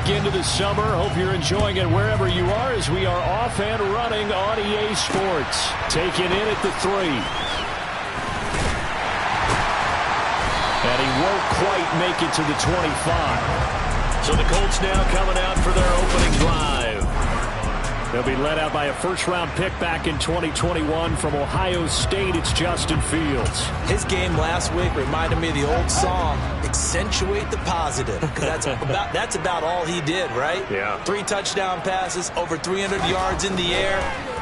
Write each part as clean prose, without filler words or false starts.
back into the summer. Hope you're enjoying it wherever you are as we are off and running on EA Sports. Taken in at the 3. And he won't quite make it to the 25. So the Colts now coming out for their opening drive. They'll be led out by a first-round pick back in 2021 from Ohio State. It's Justin Fields. His game last week reminded me of the old song, Accentuate the Positive. Because that's about all he did, right? Yeah. 3 touchdown passes, over 300 yards in the air.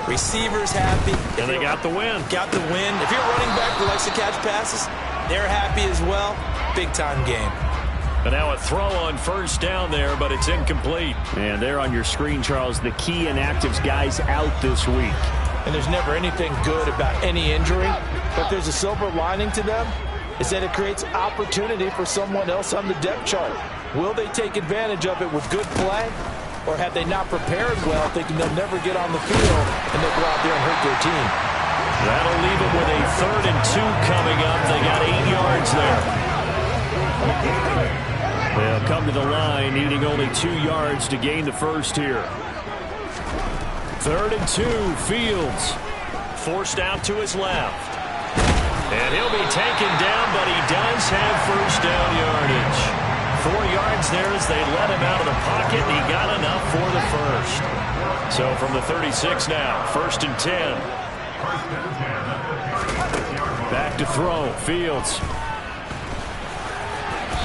Receivers happy. And they got the win. Got the win. If you're a running back who likes to catch passes, they're happy as well. Big-time game. And now a throw on first down there, but it's incomplete. And there on your screen, Charles, the key inactives guys out this week. And there's never anything good about any injury, but there's a silver lining to them. Is that it creates opportunity for someone else on the depth chart. Will they take advantage of it with good play, or have they not prepared well, thinking they'll never get on the field, and they'll go out there and hurt their team? That'll leave them with a 3rd and 2 coming up. They got 8 yards there. They'll come to the line, needing only 2 yards to gain the first here. 3rd and 2, Fields. Forced out to his left. And he'll be taken down, but he does have first down yardage. 4 yards there as they let him out of the pocket, and he got enough for the first. So from the 36 now, 1st and 10. Back to throw, Fields.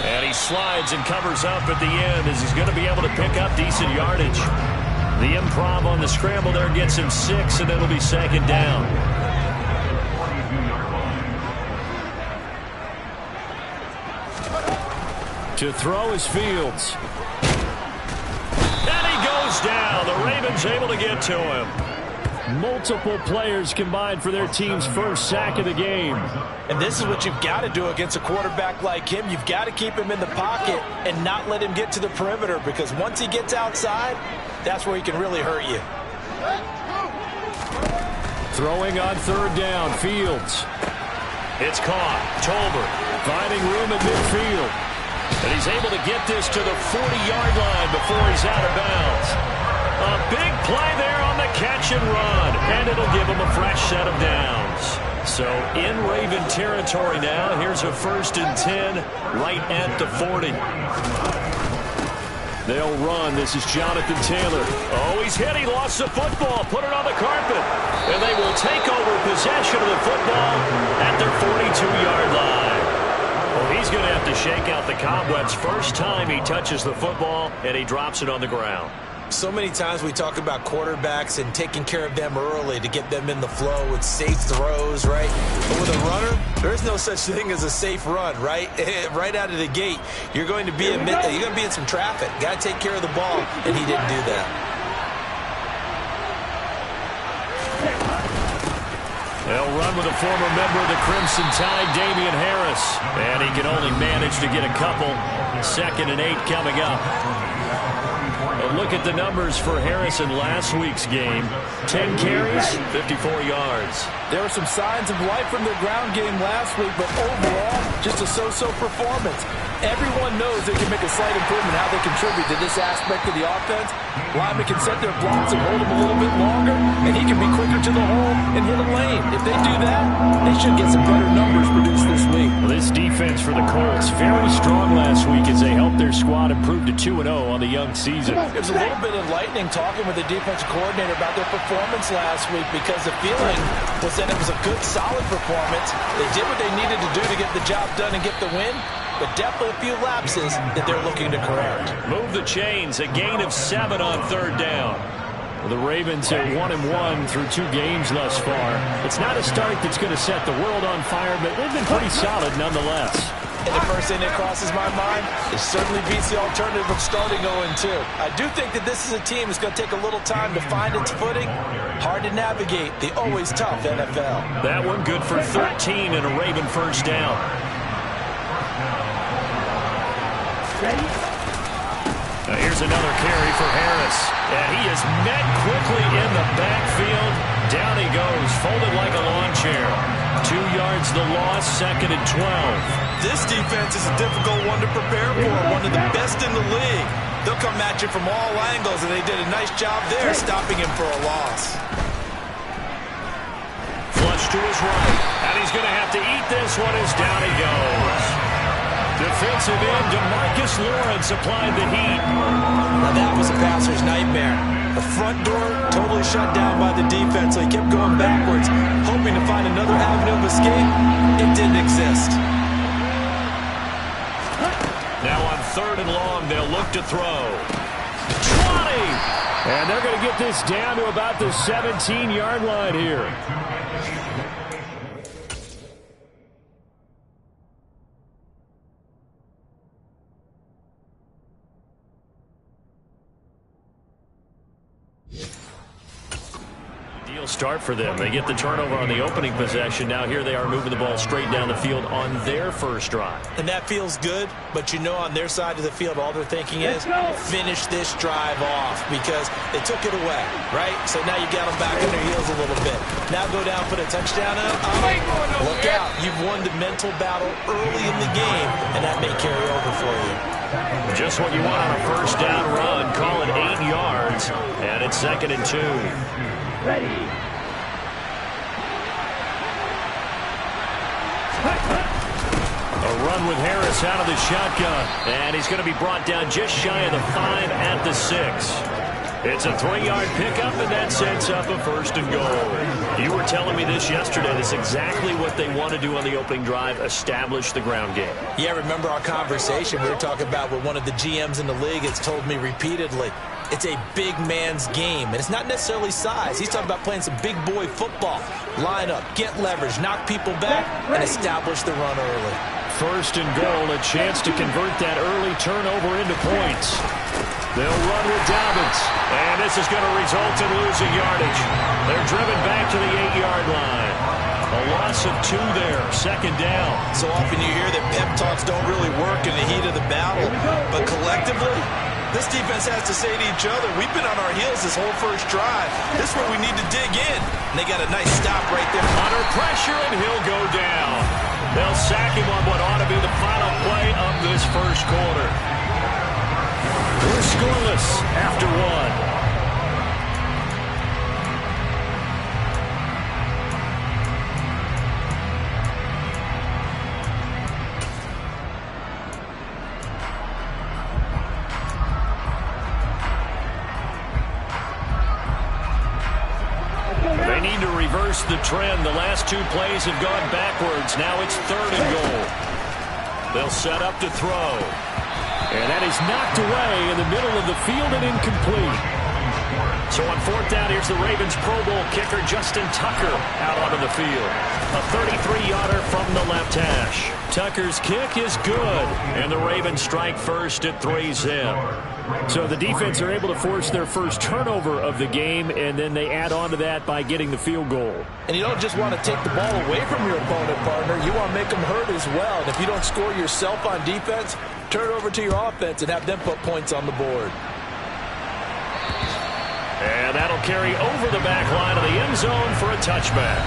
And he slides and covers up at the end as he's going to be able to pick up decent yardage. The improv on the scramble there gets him 6, and it'll be 2nd down. To throw is Fields. And he goes down. The Ravens able to get to him. Multiple players combined for their team's first sack of the game. And this is what you've got to do against a quarterback like him. You've got to keep him in the pocket and not let him get to the perimeter, because once he gets outside, that's where he can really hurt you. Throwing on 3rd down, Fields. It's caught. Tolbert finding room in midfield. And he's able to get this to the 40-yard line before he's out of bounds. A big play there on the catch and run, and it'll give him a fresh set of downs. So in Raven territory now, here's a 1st and 10 right at the 40. They'll run. This is Jonathan Taylor. Oh, he's hit. He lost the football. Put it on the carpet. And they will take over possession of the football at their 42-yard line. Well, he's going to have to shake out the cobwebs first time he touches the football, and he drops it on the ground. So many times we talk about quarterbacks and taking care of them early to get them in the flow with safe throws, right? But with a runner, there's no such thing as a safe run, right? Right out of the gate, you're going to be in some traffic. Got to take care of the ball, and he didn't do that. They'll run with a former member of the Crimson Tide, Damian Harris. And he can only manage to get a couple. 2nd and 8 coming up. A look at the numbers for Harris in last week's game. 10 carries, 54 yards. There were some signs of life from their ground game last week, but overall, just a so-so performance. Everyone knows they can make a slight improvement how they contribute to this aspect of the offense. Linemen can set their blocks and hold them a little bit longer, and he can be quicker to the hole and hit a lane. If they do that, they should get some better numbers produced this week. Well, this defense for the Colts, very strong last week as they helped their squad improve to 2-0 on the young season. It was a little bit enlightening talking with the defensive coordinator about their performance last week, because the feeling was that it was a good, solid performance. They did what they needed to do to get the job done and get the win, but definitely a few lapses that they're looking to correct. Move the chains, a gain of 7 on 3rd down. The Ravens are 1-1 through 2 games thus far. It's not a start that's going to set the world on fire, but they've been pretty solid nonetheless. And the first thing that crosses my mind, it certainly beats the alternative of starting 0-2. I do think that this is a team that's going to take a little time to find its footing. Hard to navigate the always tough NFL. That one good for 13 and a Raven first down. Now here's another carry for Harris. And he is met quickly in the backfield. Down he goes, folded like a lawn chair. 2 yards the loss, 2nd and 12. This defense is a difficult one to prepare for, one of the best in the league. They'll come at you from all angles, and they did a nice job there stopping him for a loss. Flush to his right, and he's going to have to eat this one as down he goes. Defensive end DeMarcus Lawrence applied the heat. Now that was a passer's nightmare. The front door totally shut down by the defense, so he kept going backwards, hoping to find another avenue of escape. It didn't exist. Now on 3rd and long, they'll look to throw. 20! And they're going to get this down to about the 17-yard line here. Start for them. They get the turnover on the opening possession. Now here they are moving the ball straight down the field on their first drive. And that feels good, but you know on their side of the field all they're thinking is finish this drive off because they took it away, right? So now you got them back on their heels a little bit. Now go down, put a touchdown out. Look out. You've won the mental battle early in the game, and that may carry over for you. Just what you want on a first down run. Call it 8 yards, and it's 2nd and 2. Ready. A run with Harris out of the shotgun, and he's going to be brought down just shy of the 5 at the 6. It's a 3-yard pickup, and that sets up a 1st and goal. You were telling me this yesterday. That's exactly what they want to do on the opening drive, establish the ground game. Yeah, remember our conversation we were talking about with one of the GMs in the league. It's told me repeatedly. It's a big man's game, and it's not necessarily size. He's talking about playing some big boy football. Line up, get leverage, knock people back, and establish the run early. 1st and goal, a chance to convert that early turnover into points. They'll run with Dobbins, and this is going to result in losing yardage. They're driven back to the 8-yard line. A loss of 2 there, 2nd down. So often you hear that pep talks don't really work in the heat of the battle, but collectively, this defense has to say to each other, we've been on our heels this whole first drive. This is where we need to dig in. And they got a nice stop right there. Under pressure, and he'll go down. They'll sack him on what ought to be the final play of this first quarter. We're scoreless after 1. They need to reverse the trend. The last 2 plays have gone backwards. Now it's 3rd and goal. They'll set up to throw. And that is knocked away in the middle of the field and incomplete. So on 4th down, here's the Ravens Pro Bowl kicker, Justin Tucker, out onto the field. A 33-yarder from the left hash. Tucker's kick is good, and the Ravens strike first at 3-zip. So the defense are able to force their first turnover of the game, and then they add on to that by getting the field goal. And you don't just want to take the ball away from your opponent, partner. You want to make them hurt as well. And if you don't score yourself on defense, turn it over to your offense and have them put points on the board. And that'll carry over the back line of the end zone for a touchback.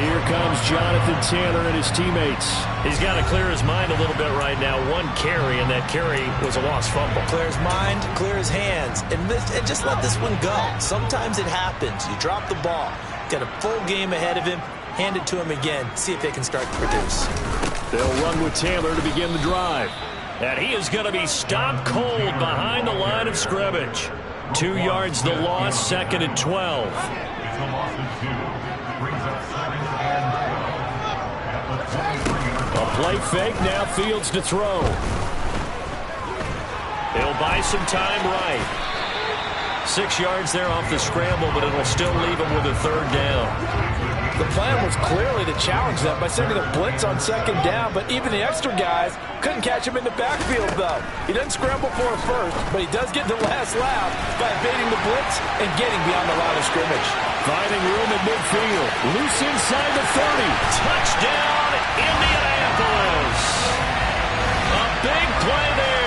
Here comes Jonathan Taylor and his teammates. He's got to clear his mind a little bit right now. 1 carry, and that carry was a lost fumble. Clear his mind, clear his hands, and just let this one go. Sometimes it happens. You drop the ball. Got a full game ahead of him. Hand it to him again. See if they can start to produce. They'll run with Taylor to begin the drive. And he is going to be stopped cold behind the line of scrimmage. 2 yards the loss, 2nd and 12. A play fake, now Fields to throw. He'll buy some time right. 6 yards there off the scramble, but it'll still leave him with a 3rd down. The plan was clearly to challenge them by sending a blitz on 2nd down, but even the extra guys couldn't catch him in the backfield, though. He doesn't scramble for a first, but he does get the last laugh by evading the blitz and getting beyond the line of scrimmage. Finding room at midfield. Loose inside the 30. Touchdown, Indianapolis. A big play there.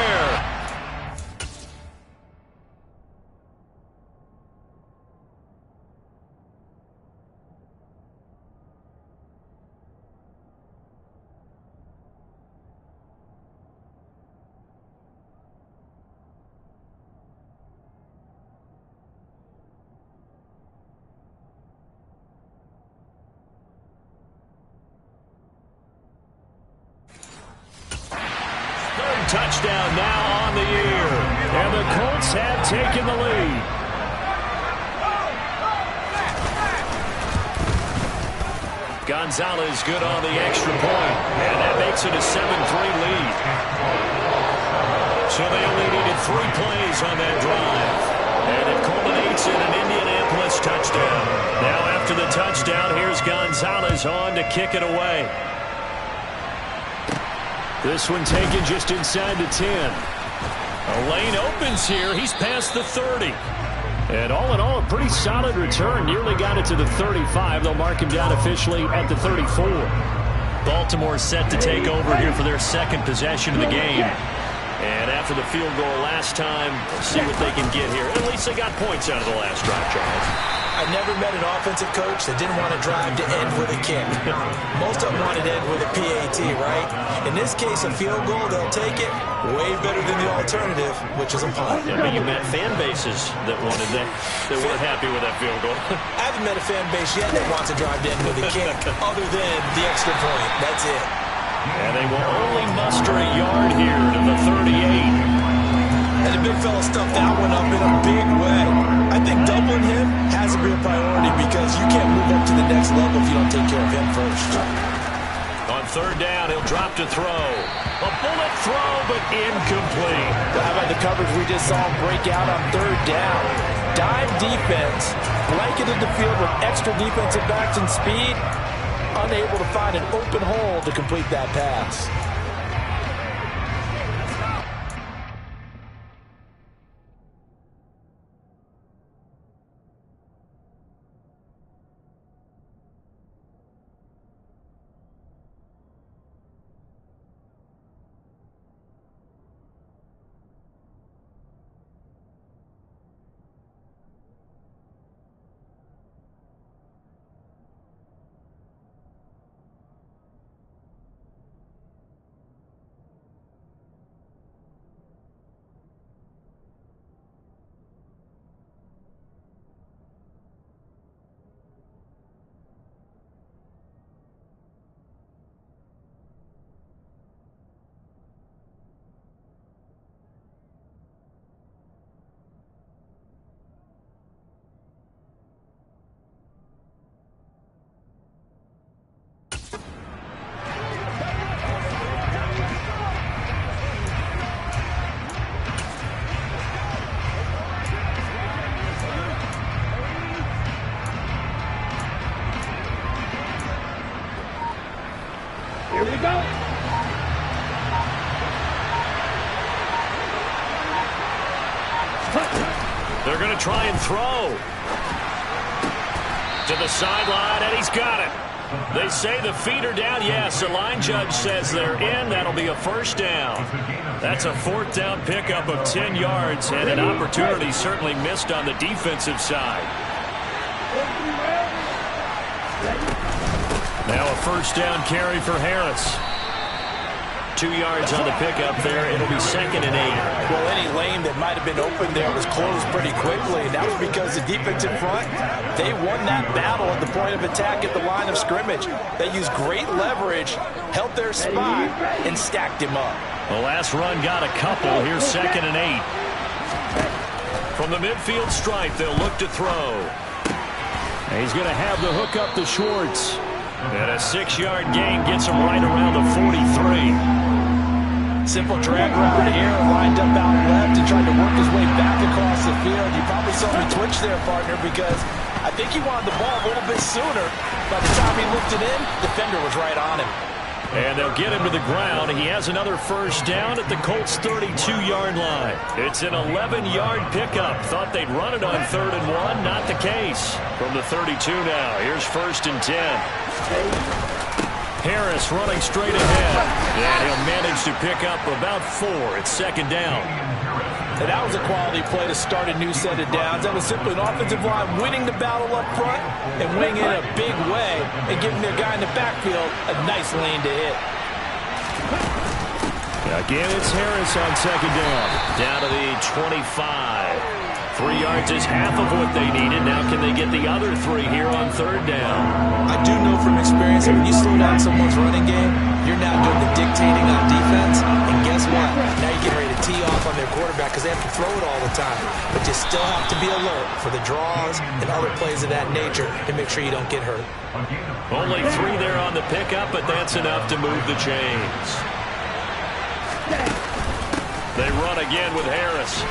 touchdown now on the year. And the Colts have taken the lead. Gonzalez good on the extra point, and that makes it a 7-3 lead. So they only needed 3 plays on that drive, and it culminates in an Indianapolis touchdown. Now after the touchdown, here's Gonzalez on to kick it away. This one taken just inside the 10. A lane opens here. He's past the 30. And all in all, a pretty solid return. Nearly got it to the 35. They'll mark him down officially at the 34. Baltimore set to take over here for their second possession of the game. And after the field goal last time, we'll see what they can get here. At least they got points out of the last drive, Charles. I never met an offensive coach that didn't want to drive to end with a kick. Most of them wanted to end with a PAT, right? In this case, a field goal, they'll take it way better than the alternative, which is a punt. Yeah, but you met fan bases that wanted that. They weren't happy with that field goal. I haven't met a fan base yet that wants to drive to end with a kick other than the extra point. That's it. And they will only muster a yard here to the 38. And the big fella stuffed that one up in a big way. I think doubling him has to be a priority because you can't move up to the next level if you don't take care of him first. On third down, he'll drop to throw. A bullet throw, but incomplete. How about the coverage we just saw him break out on third down? Dime defense, blanketed the field with extra defensive backs and speed, unable to find an open hole to complete that pass. Here we go. They're going to try and throw. To the sideline, and he's got it. They say the feet are down. Yes, the line judge says they're in. That'll be a first down. That's a fourth down pickup of 10 yards, and an opportunity certainly missed on the defensive side. Now a first down carry for Harris. 2 yards on the pickup there. It'll be 2nd and 8. Well, any lane that might have been open there was closed pretty quickly, and that was because the defensive front, they won that battle at the point of attack at the line of scrimmage. They used great leverage, held their spot, and stacked him up. The last run got a couple. Here's 2nd and 8. From the midfield stripe, they'll look to throw. And he's going to have the hook up to Schwartz. And a 6-yard gain gets him right around the 43. Simple drag route here, lined up out left and tried to work his way back across the field. You probably saw me twitch there, partner, because I think he wanted the ball a little bit sooner. By the time he looked it in, defender was right on him. And they'll get him to the ground. He has another first down at the Colts' 32-yard line. It's an 11-yard pickup. Thought they'd run it on 3rd and 1. Not the case. From the 32 now. Here's 1st and 10. Harris running straight ahead. And he'll manage to pick up about 4. It's 2nd down. And that was a quality play to start a new set of downs. That was simply an offensive line winning the battle up front and winning it in a big way and giving their guy in the backfield a nice lane to hit. Again, it's Harris on 2nd down. Down to the 25. 3 yards is half of what they needed. Now can they get the other 3 here on third down? I do know from experience that when you slow down someone's running game, you're now doing the dictating on defense. And guess what? Now you're getting ready to tee off on their quarterback because they have to throw it all the time. But you still have to be alert for the draws and other plays of that nature to make sure you don't get hurt. Only 3 there on the pickup, but that's enough to move the chains. They run again with Harris.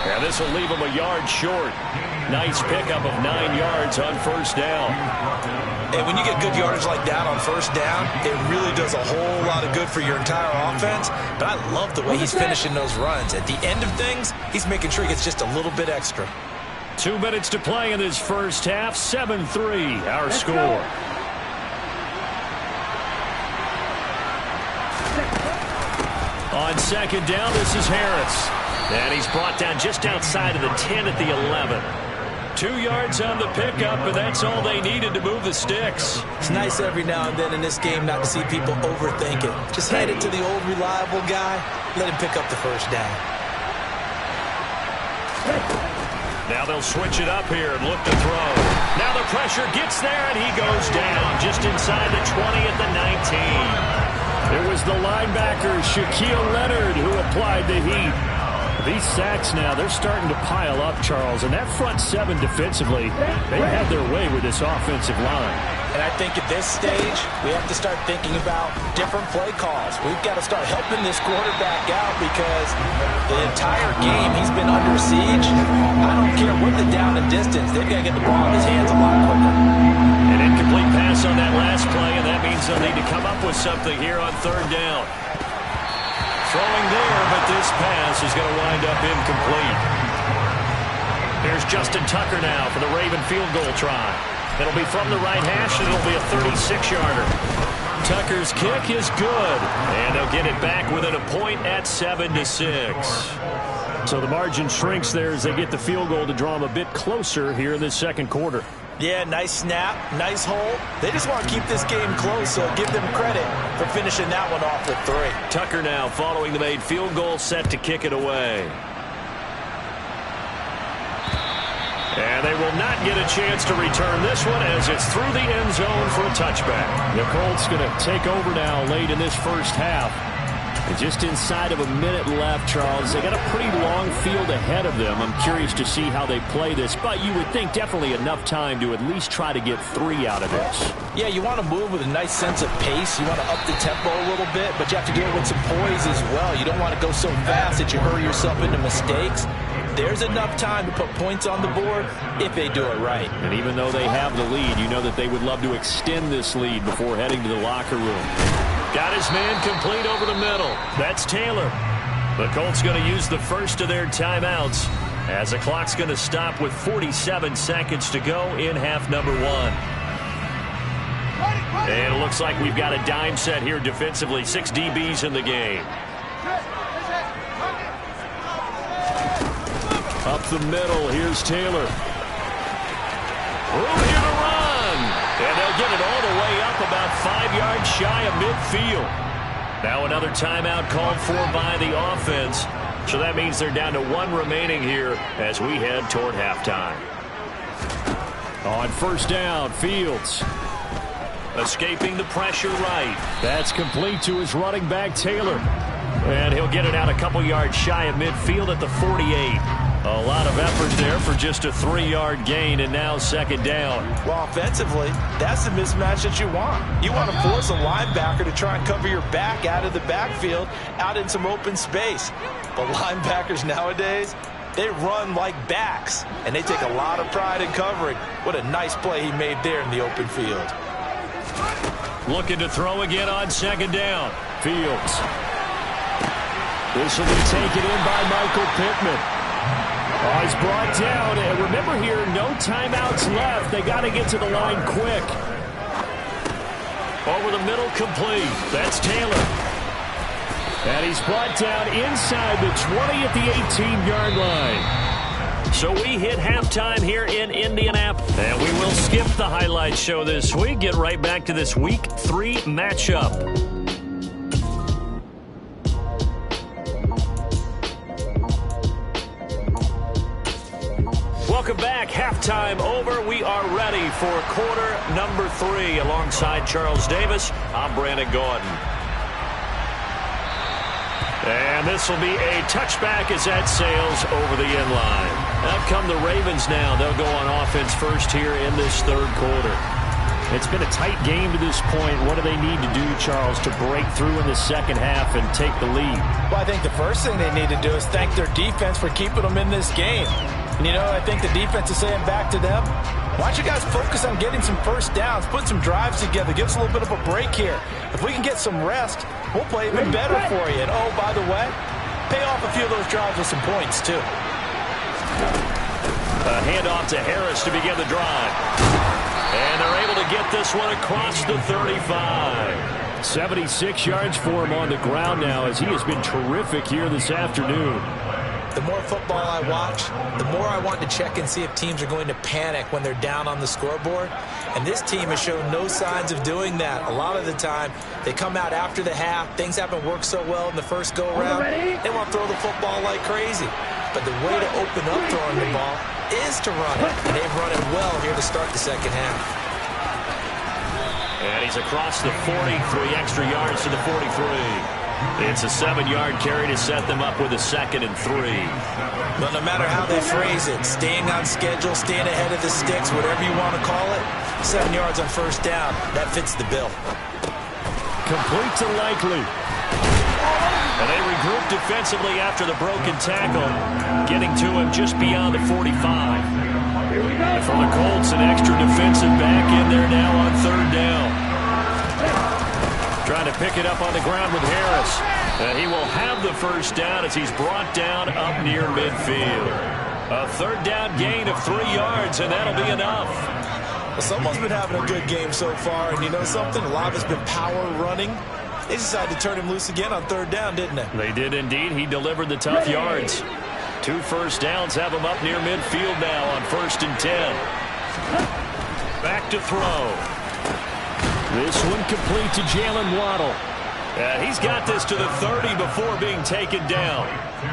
And this will leave them a yard short. Nice pickup of 9 yards on first down. And when you get good yardage like that on first down, it really does a whole lot of good for your entire offense. But I love the way he's finishing those runs. At the end of things, he's making sure he gets just a little bit extra. 2 minutes to play in this first half. 7-3, our score. On second down, this is Harris. And he's brought down just outside of the 10 at the 11. 2 yards on the pickup, and that's all they needed to move the sticks. It's nice every now and then in this game not to see people overthink it. Just hand it to the old reliable guy. Let him pick up the first down. Now they'll switch it up here and look to throw. Now the pressure gets there, and he goes down just inside the 20 at the 19. It was the linebacker, Shaquille Leonard, who applied the heat. These sacks now, they're starting to pile up, Charles. And that front 7 defensively, they had their way with this offensive line. And I think at this stage, we have to start thinking about different play calls. We've got to start helping this quarterback out because the entire game he's been under siege. I don't care what the down and distance. They've got to get the ball in his hands a lot quicker. An incomplete pass on that last play, and that means they'll need to come up with something here on third down. Throwing there, but this pass is going to wind up incomplete. Here's Justin Tucker now for the Raven field goal try. It'll be from the right hash, and it'll be a 36-yarder. Tucker's kick is good, and they'll get it back within a point at 7-6. So the margin shrinks there as they get the field goal to draw them a bit closer here in this second quarter. Yeah, nice snap, nice hole. They just want to keep this game close, so give them credit for finishing that one off with 3. Tucker now following the made field goal, set to kick it away. And they will not get a chance to return this one as it's through the end zone for a touchback. The Colts going to take over now late in this first half. And just inside of a minute left, Charles. They got a pretty long field ahead of them. I'm curious to see how they play this, but you would think definitely enough time to at least try to get 3 out of this. Yeah, you want to move with a nice sense of pace. You want to up the tempo a little bit, but you have to do it with some poise as well. You don't want to go so fast that you hurry yourself into mistakes. There's enough time to put points on the board if they do it right. And even though they have the lead, you know that they would love to extend this lead before heading to the locker room. Got his man complete over the middle. That's Taylor. The Colts going to use the first of their timeouts as the clock's going to stop with 47 seconds to go in half number 1. And it looks like we've got a dime set here defensively. 6 DBs in the game. Up the middle, here's Taylor. Room here to run. And they'll get it all the way up about 5 yards shy of midfield. Now another timeout called for by the offense. So that means they're down to 1 remaining here as we head toward halftime. On first down, Fields. Escaping the pressure right. That's complete to his running back, Taylor. And he'll get it out a couple yards shy of midfield at the 48. A lot of effort there for just a 3-yard gain, and now second down. Well, offensively, that's the mismatch that you want. You want to force a linebacker to try and cover your back out of the backfield, out in some open space. But linebackers nowadays, they run like backs, and they take a lot of pride in covering. What a nice play he made there in the open field. Looking to throw again on second down. Fields. This will be taken in by Michael Pittman. Oh, he's brought down. And remember here, no timeouts left. They got to get to the line quick. Over the middle, complete. That's Taylor. And he's brought down inside the 20 at the 18-yard line. So we hit halftime here in Indianapolis. And we will skip the highlight show this week. Get right back to this Week 3 matchup. halftime over. We are ready for quarter number 3. Alongside Charles Davis, I'm Brandon Gordon. And this will be a touchback as that sails over the end line. Up come the Ravens now. They'll go on offense first here in this third quarter. It's been a tight game to this point. What do they need to do, Charles, to break through in the second half and take the lead? Well, I think the first thing they need to do is thank their defense for keeping them in this game. And, you know, I think the defense is saying back to them, why don't you guys focus on getting some first downs, put some drives together, give us a little bit of a break here. If we can get some rest, we'll play even better for you. And, oh, by the way, pay off a few of those drives with some points, too. A handoff to Harris to begin the drive. And they're able to get this one across the 35. 76 yards for him on the ground now as he has been terrific here this afternoon. The more football I watch, the more I want to check and see if teams are going to panic when they're down on the scoreboard. And this team has shown no signs of doing that. A lot of the time, they come out after the half. Things haven't worked so well in the first go-around. They want to throw the football like crazy. But the way to open up throwing the ball is to run it. And they've run it well here to start the second half. And he's across the 40, 3 extra yards to the 43. It's a 7-yard carry to set them up with a 2nd and 3. But no matter how they phrase it, staying on schedule, staying ahead of the sticks, whatever you want to call it, 7 yards on first down, that fits the bill. Complete to Likely. And they regroup defensively after the broken tackle, getting to him just beyond the 45. And for the Colts, an extra defensive back in there now on 3rd down. Trying to pick it up on the ground with Harris. And he will have the first down as he's brought down up near midfield. A 3rd down gain of 3 yards, and that'll be enough. Well, someone's been having a good game so far, and you know something? A lot of it's been power running. They decided to turn him loose again on 3rd down, didn't they? They did indeed. He delivered the tough yards. 2 first downs have him up near midfield now on 1st and 10. Back to throw. This one complete to Jalen Waddle. He's got this to the 30 before being taken down.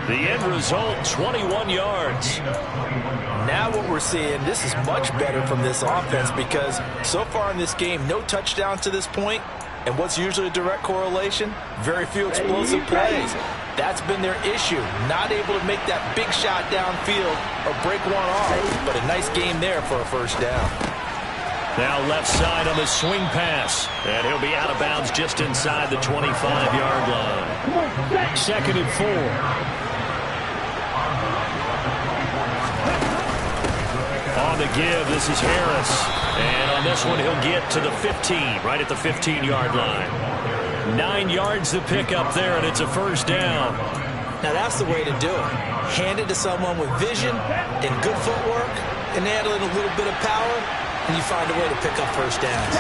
The end result, 21 yards. Now what we're seeing, this is much better from this offense because so far in this game, no touchdowns to this point. And what's usually a direct correlation? Very few explosive plays. That's been their issue. Not able to make that big shot downfield or break one off. But a nice game there for a first down. Now left side on the swing pass. And he'll be out of bounds just inside the 25-yard line. 2nd and 4. On the give, this is Harris. And on this one, he'll get to the 15, right at the 15-yard line. 9 yards to pick up there, and it's a first down. Now that's the way to do it. Hand it to someone with vision and good footwork, and add a little bit of power, and you find a way to pick up first downs.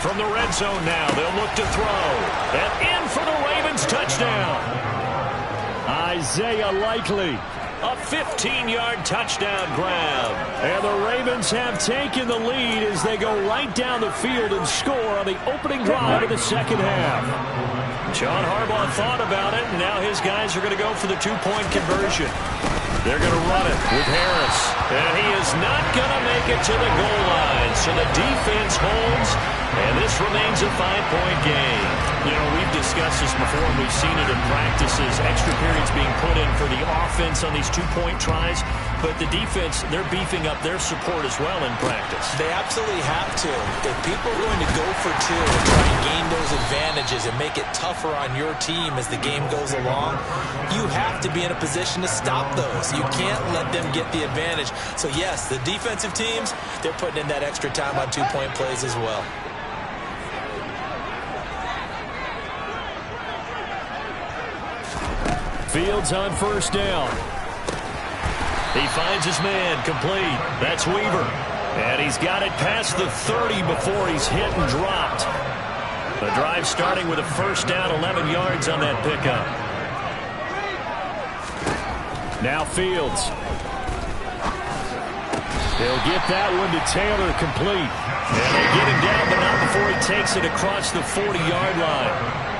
From the red zone now, they'll look to throw. And in for the Ravens touchdown. Isaiah Likely. A 15-yard touchdown grab. And the Ravens have taken the lead as they go right down the field and score on the opening drive of the second half. John Harbaugh thought about it, and now his guys are going to go for the 2-point conversion. They're going to run it with Harris. And he is not going to make it to the goal line. So the defense holds, and this remains a 5-point game. You know, we've discussed this before, and we've seen it in practices. Extra periods being put in for the offense on these 2-point tries. But the defense, they're beefing up their support as well in practice. They absolutely have to. If people are going to go for 2 and try and gain those advantages and make it tougher on your team as the game goes along, you have to be in a position to stop those. You can't let them get the advantage. So, yes, the defensive teams, they're putting in that extra time on 2-point plays as well. Fields on first down. He finds his man, complete. That's Weaver. And he's got it past the 30 before he's hit and dropped. The drive starting with a first down, 11 yards on that pickup. Now Fields. They'll get that one to Taylor, complete. And they get him down, but not before he takes it across the 40-yard line.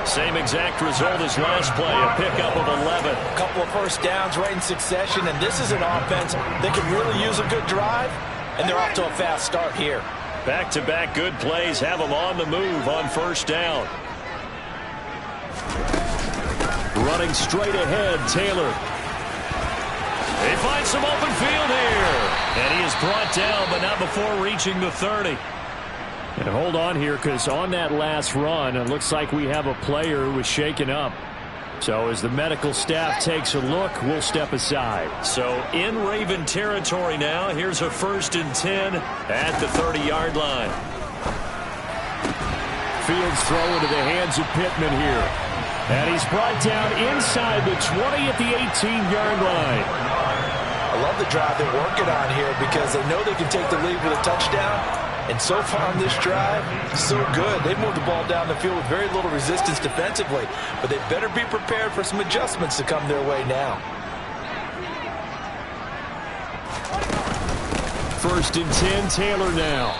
Same exact result as last play, a pickup of 11. A couple of first downs right in succession, and this is an offense that can really use a good drive, and they're off to a fast start here. Back-to-back good plays have them on the move on first down. Running straight ahead, Taylor. They find some open field here. And he is brought down, but not before reaching the 30. And hold on here, because on that last run, it looks like we have a player who was shaken up. So as the medical staff takes a look, we'll step aside. So in Raven territory now, here's a 1st and 10 at the 30-yard line. Fields throw into the hands of Pittman here. And he's brought down inside the 20 at the 18-yard line. I love the drive they're working on here because they know they can take the lead with a touchdown. And so far on this drive, so good. They've moved the ball down the field with very little resistance defensively. But they better be prepared for some adjustments to come their way now. 1st and 10, Taylor now.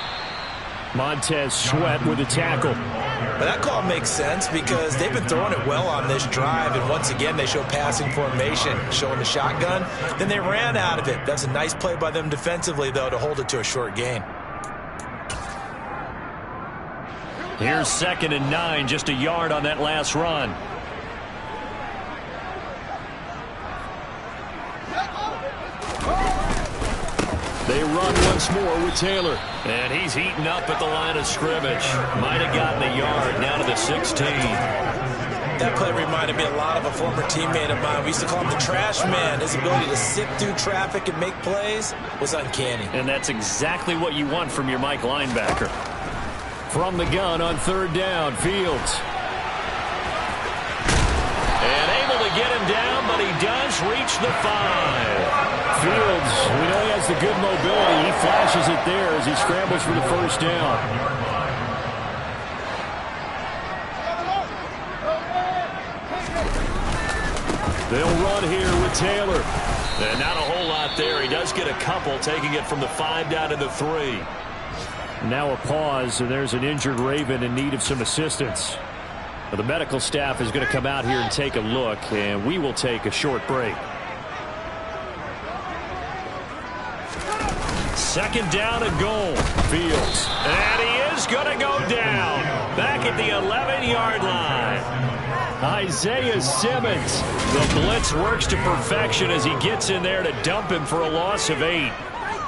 Montez Sweat with a tackle. But that call makes sense because they've been throwing it well on this drive, and once again they show passing formation, showing the shotgun. Then they ran out of it. That's a nice play by them defensively, though, to hold it to a short gain. Here's 2nd and 9, just a yard on that last run. They run once more with Taylor. And he's eaten up at the line of scrimmage. Might have gotten a yard down to the 16. That play reminded me a lot of a former teammate of mine. We used to call him the trash man. His ability to sift through traffic and make plays was uncanny. And that's exactly what you want from your Mike linebacker. From the gun on 3rd down, Fields. And able to get him down, but he does reach the 5. Fields, we know he has the good mobility. He flashes it there as he scrambles for the 1st down. They'll run here with Taylor. And not a whole lot there. He does get a couple, taking it from the 5 down to the 3. Now a pause, and there's an injured Raven in need of some assistance. Well, the medical staff is going to come out here and take a look, and we will take a short break. 2nd down and goal. Fields. And he is going to go down. Back at the 11-yard line. Isaiah Simmons. The blitz works to perfection as he gets in there to dump him for a loss of 8.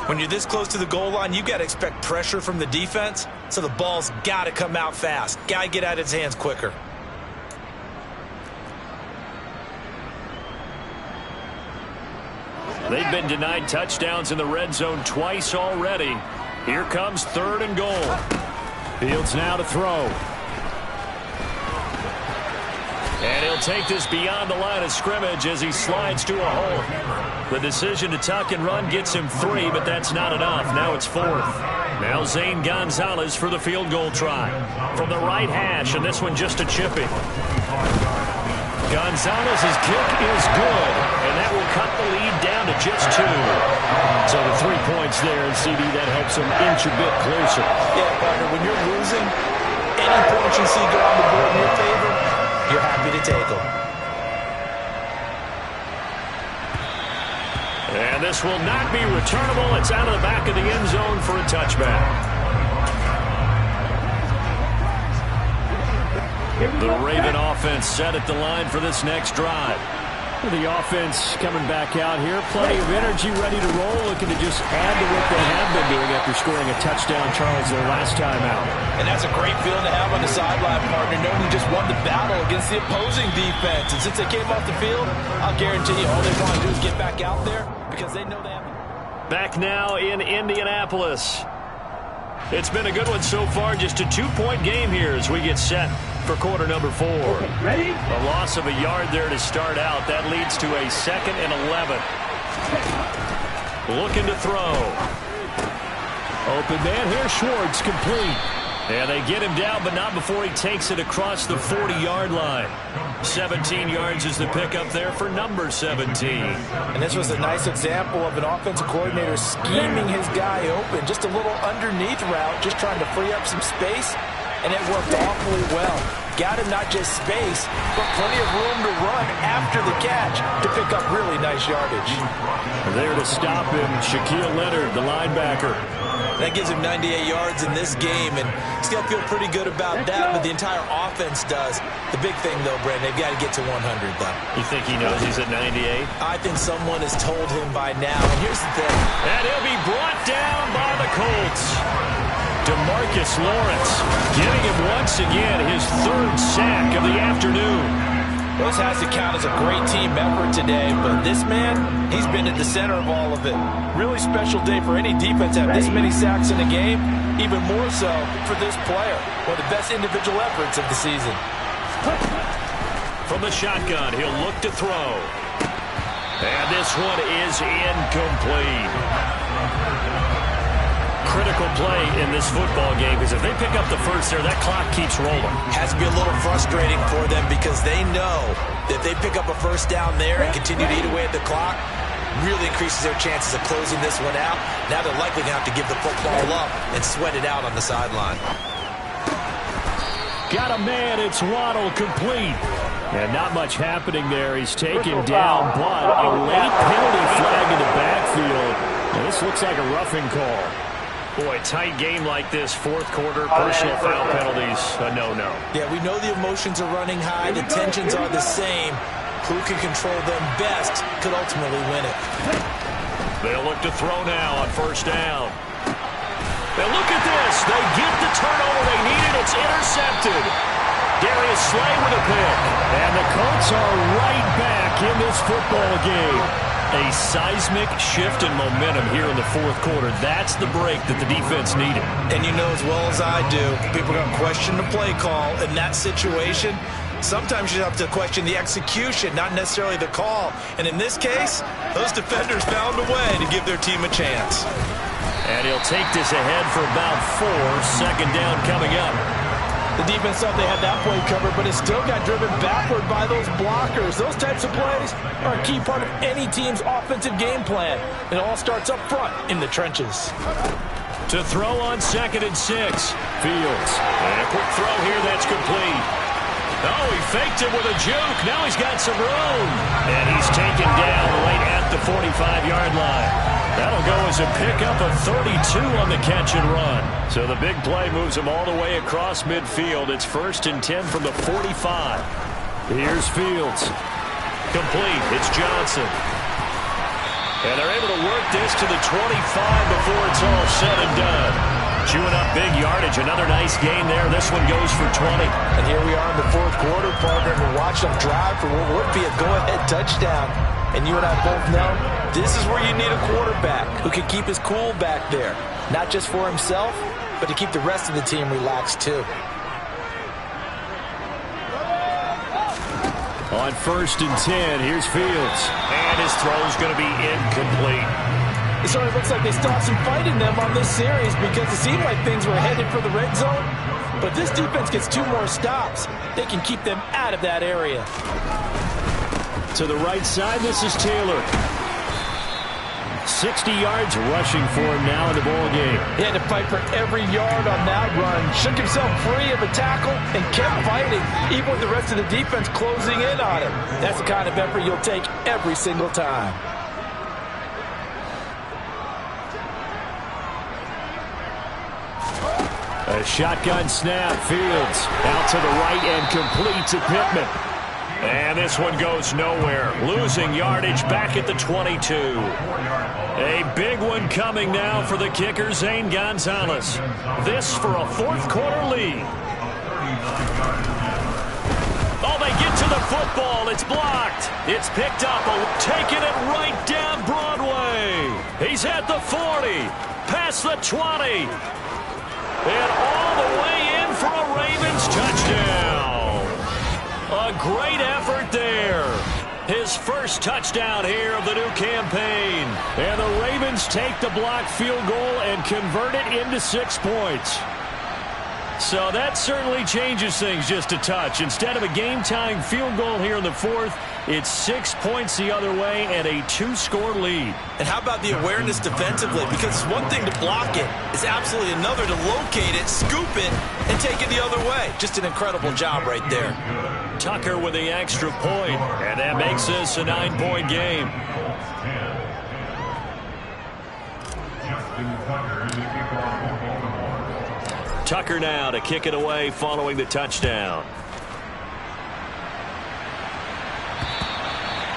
When you're this close to the goal line, you've got to expect pressure from the defense. So the ball's got to come out fast. Got to get out of his hands quicker. They've been denied touchdowns in the red zone twice already. Here comes 3rd and goal. Fields now to throw. And he'll take this beyond the line of scrimmage as he slides to a hole. The decision to tuck and run gets him 3, but that's not enough. Now it's 4th. Now Zane Gonzalez for the field goal try. From the right hash, and this one just a chipping. Gonzalez's kick is good, and that will cut the lead down to just 2. So the 3 points there, and CD, that helps them inch a bit closer. Yeah, partner, when you're losing, any points you see go on the board in your favor, you're happy to take them. And this will not be returnable. It's out of the back of the end zone for a touchback. The Raven offense set at the line for this next drive. The offense coming back out here. Plenty of energy, ready to roll. Looking to just add to what they have been doing after scoring a touchdown, Charles, their last time out. And that's a great feeling to have on the sideline, partner, knowing you just won the battle against the opposing defense. And since they came off the field, I'll guarantee you all they want to do is get back out there because they know they have. Back now in Indianapolis. It's been a good one so far. Just a 2-point game here as we get set for quarter number 4. Ready? A loss of a yard there to start out. That leads to a 2nd and 11. Looking to throw. Open man here, Schwartz, complete. And they get him down, but not before he takes it across the 40-yard line. 17 yards is the pickup there for number 17. And this was a nice example of an offensive coordinator scheming his guy open. Just a little underneath route, just trying to free up some space, and it worked awfully well. Got him not just space, but plenty of room to run after the catch to pick up really nice yardage. There to stop him, Shaquille Leonard, the linebacker. That gives him 98 yards in this game, and he's going to feel pretty good about that, but the entire offense does. The big thing, though, Brandon, they've got to get to 100, though. You think he knows he's at 98? I think someone has told him by now, and here's the thing. And he'll be brought down by the Colts. DeMarcus Lawrence getting him once again his third sack of the afternoon. This has to count as a great team effort today, but this man, he's been at the center of all of it. Really special day for any defense to have this many sacks in a game, even more so for this player. One of the best individual efforts of the season. From the shotgun, he'll look to throw. And this one is incomplete. Critical play in this football game, because if they pick up the first there, that clock keeps rolling. Has to be a little frustrating for them because they know that if they pick up a first down there and continue to eat away at the clock, really increases their chances of closing this one out. Now they're likely going to have to give the football up and sweat it out on the sideline. Got a man, it's Waddle, complete. And not much happening there. He's taken down, but a late penalty flag in the backfield. And this looks like a roughing call. Boy, tight game like this, fourth quarter, personal foul penalties, a no-no. Yeah, we know the emotions are running high, the tensions are the same. Who can control them best could ultimately win it. They'll look to throw now on first down. Now look at this. They get the turnover they needed. It's intercepted. Darius Slay with a pick. And the Colts are right back in this football game. A seismic shift in momentum here in the fourth quarter. That's the break that the defense needed. And you know as well as I do, people are going to question the play call in that situation. Sometimes you have to question the execution, not necessarily the call. And in this case, those defenders found a way to give their team a chance. And he'll take this ahead for about 4. Second down coming up. The defense thought they had that play covered, but it still got driven backward by those blockers. Those types of plays are a key part of any team's offensive game plan. It all starts up front in the trenches. To throw on 2nd and 6. Fields. And a quick throw here that's complete. Oh, he faked it with a juke. Now he's got some room. And he's taken down right at the 45-yard line. That'll go as a pickup of 32 on the catch and run. So the big play moves him all the way across midfield. It's 1st and 10 from the 45. Here's Fields. Complete. It's Johnson. And they're able to work this to the 25 before it's all said and done. Chewing up big yardage. Another nice gain there. This one goes for 20. And here we are in the fourth quarter, partner, and watch them drive for what would be a go-ahead touchdown. And you and I both know this is where you need a quarterback who can keep his cool back there. Not just for himself, but to keep the rest of the team relaxed too. On 1st and 10, here's Fields. And his throw's going to be incomplete. It sort of looks like they still have some fight in them on this series because it seemed like things were headed for the red zone. But this defense gets 2 more stops. They can keep them out of that area. To the right side, this is Taylor. 60 yards rushing for him now in the ball game. He had to fight for every yard on that run. Shook himself free of a tackle and kept fighting, even with the rest of the defense closing in on him. That's the kind of effort you'll take every single time. A shotgun snap. Fields out to the right and complete to Pittman. And this one goes nowhere. Losing yardage back at the 22. A big one coming now for the kicker, Zane Gonzalez. This for a fourth quarter lead. Oh, they get to the football. It's blocked. It's picked up. Taking it right down Broadway. He's at the 40. Past the 20. And all the way in for a Ravens touchdown. A great effort there. His first touchdown here of the new campaign. And the Ravens take the blocked field goal and convert it into 6 points. So that certainly changes things just a touch. Instead of a game-tying field goal here in the fourth, it's 6 points the other way and a 2-score lead. And how about the awareness defensively? Because it's one thing to block it. It's absolutely another to locate it, scoop it, and take it the other way. Just an incredible job right there. Tucker with the extra point, and that makes this a 9-point game. Tucker now to kick it away following the touchdown.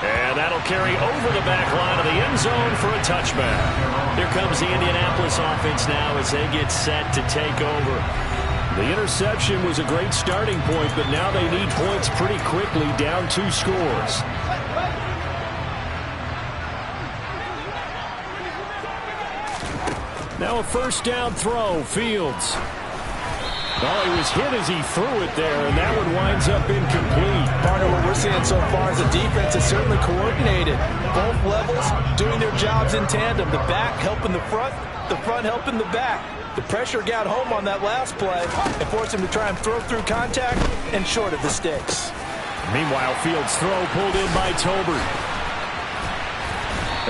And that'll carry over the back line of the end zone for a touchback. Here comes the Indianapolis offense now as they get set to take over. The interception was a great starting point, but now they need points pretty quickly, down 2 scores. Now a first down throw, Fields. Oh, he was hit as he threw it there, and that one winds up incomplete. Partner, what we're seeing so far is the defense is certainly coordinated. Both levels doing their jobs in tandem. The back helping the front helping the back. The pressure got home on that last play and forced him to try and throw through contact and short of the sticks. Meanwhile, Fields' throw pulled in by Tolbert.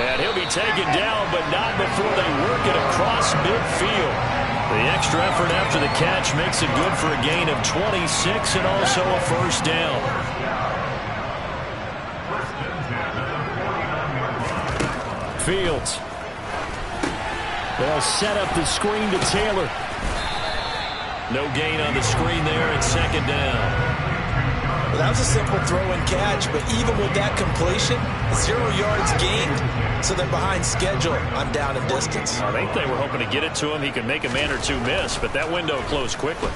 And he'll be taken down, but not before they work it across midfield. The extra effort after the catch makes it good for a gain of 26 and also a first down. Fields. They'll set up the screen to Taylor. No gain on the screen there at second down. Well, that was a simple throw and catch, but even with that completion, 0 yards gained, so they're behind schedule on down and distance. I think they were hoping to get it to him. He could make a man or two miss, but that window closed quickly.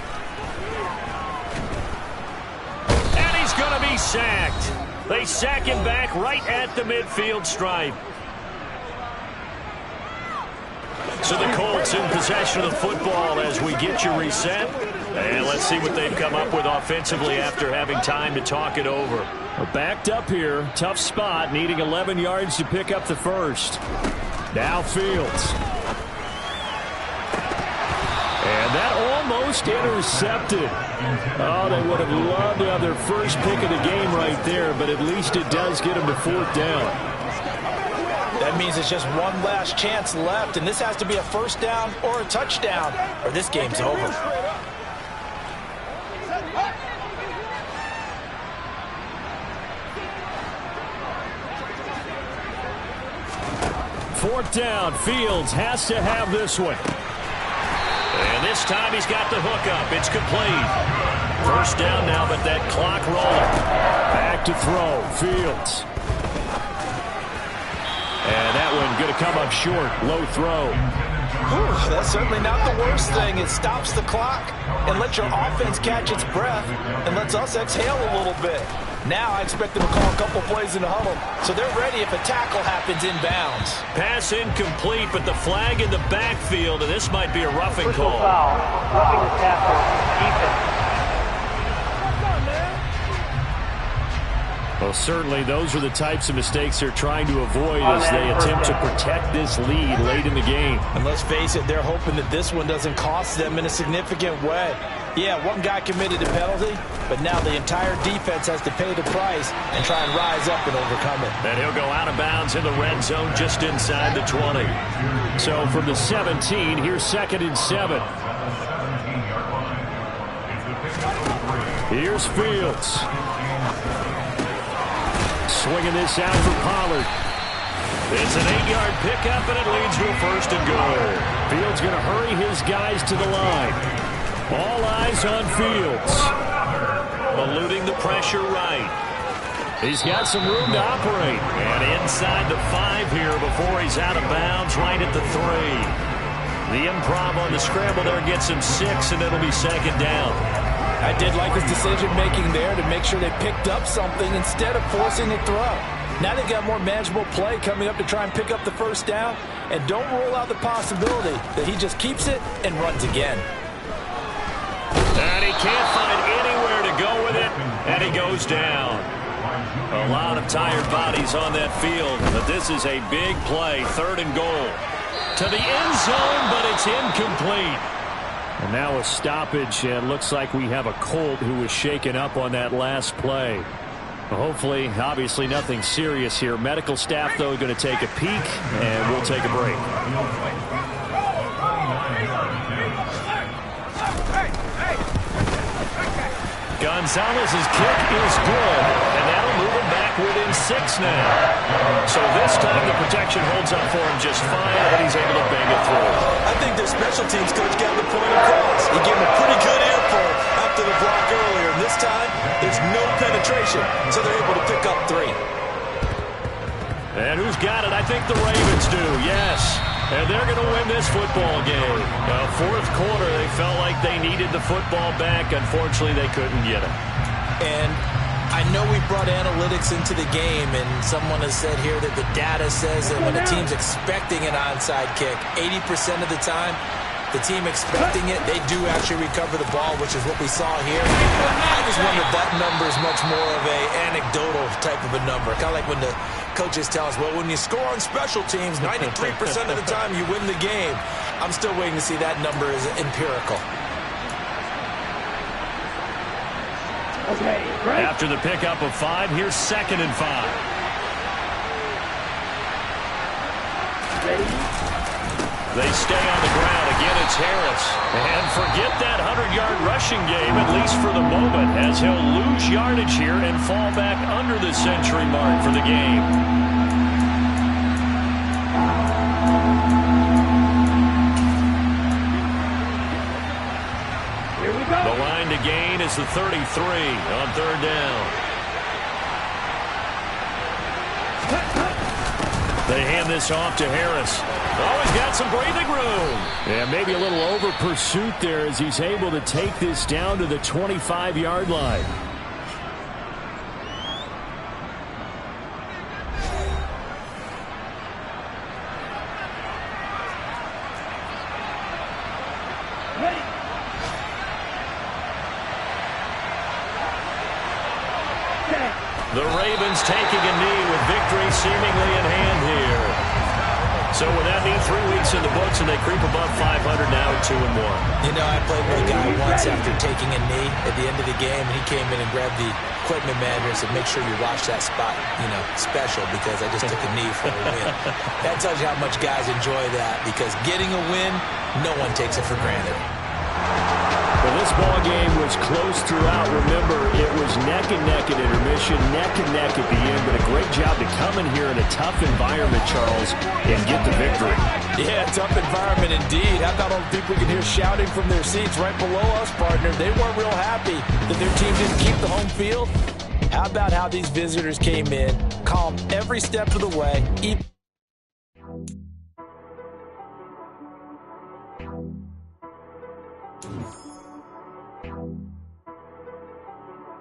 And he's going to be sacked. They sack him back right at the midfield stripe. So the Colts in possession of the football as we get you reset. And let's see what they've come up with offensively after having time to talk it over. We're backed up here. Tough spot, needing 11 yards to pick up the first. Now Fields. And that almost intercepted. Oh, they would have loved to have their first pick of the game right there, but at least it does get them to 4th down. That means it's just one last chance left, and this has to be a first down or a touchdown, or this game's over. Fourth down, Fields has to have this one. And this time he's got the hook up. It's complete. First down now, but that clock rolling. Back to throw, Fields. And that one going to come up short. Low throw. Whew, that's certainly not the worst thing. It stops the clock and lets your offense catch its breath and lets us exhale a little bit. Now I expect them to call a couple plays in the huddle, so they're ready if a tackle happens inbounds. Pass incomplete, but the flag in the backfield, and this might be a roughing call. Foul. Roughing the tackle. Defense. Well, certainly those are the types of mistakes they're trying to avoid as they attempt to protect this lead late in the game. And let's face it, they're hoping that this one doesn't cost them in a significant way. Yeah, one guy committed a penalty, but now the entire defense has to pay the price and try and rise up and overcome it. And he'll go out of bounds in the red zone just inside the 20. So from the 17, here's 2nd and 7. Here's Fields. Swinging this out for Pollard. It's an 8-yard pickup, and it leads to a 1st and goal. Fields going to hurry his guys to the line. All eyes on Fields. Eluding the pressure right. He's got some room to operate. And inside the 5 here before he's out of bounds right at the 3. The improv on the scramble there gets him 6, and it'll be 2nd down. I did like his decision-making there to make sure they picked up something instead of forcing a throw. Now they've got more manageable play coming up to try and pick up the first down, and don't rule out the possibility that he just keeps it and runs again. And he can't find anywhere to go with it, and he goes down. A lot of tired bodies on that field, but this is a big play, 3rd and goal. To the end zone, but it's incomplete. And now a stoppage, and looks like we have a Colt who was shaken up on that last play. Hopefully, obviously nothing serious here. Medical staff, though, going to take a peek, and we'll take a break. Gonzalez's kick is good, and that'll move him back within 6 now. So this time the protection holds up for him just fine, and he's able to bang it through. I think their special teams coach got the point across. He gave him a pretty good earful after the block earlier, and this time there's no penetration, so they're able to pick up 3. And who's got it? I think the Ravens do, yes. And they're going to win this football game. Fourth quarter, they felt like they needed the football back. Unfortunately, they couldn't get it. And I know we brought analytics into the game, and someone has said here that the data says that when a team's expecting an onside kick, 80% of the time, the team expecting it, they do actually recover the ball, which is what we saw here. I just wonder if that number is much more of a anecdotal type of a number. Kind of like when the coaches tell us, well, when you score on special teams, 93% of the time you win the game. I'm still waiting to see that number is empirical. Okay, right. After the pickup of 5, here's 2nd and 5. Ready? They stay on the ground. Again, it's Harris. And forget that 100-yard rushing game, at least for the moment, as he'll lose yardage here and fall back under the century mark for the game. Here we go. The line to gain is the 33 on 3rd down. They hand this off to Harris. Oh, he's got some breathing room. And maybe a little over pursuit there as he's able to take this down to the 25-yard line. Ready. Set. The Ravens taking a knee with victory seemingly in hand here. So with that knee 3 weeks in the books, and they creep above 500 now at 2-1. You know, I played with a guy once after taking a knee at the end of the game, and he came in and grabbed the equipment manager and said, make sure you watch that spot, special, because I just took a knee for a win. That tells you how much guys enjoy that, because getting a win, no one takes it for granted. Well, this ball game was close throughout. Remember, it was neck and neck at intermission, neck and neck at the end, but a great job to come in here in a tough environment, Charles, and get the victory. Yeah, tough environment indeed. How about all the people we can hear shouting from their seats right below us, partner? They weren't real happy that their team didn't keep the home field. How about how these visitors came in, calm every step of the way, even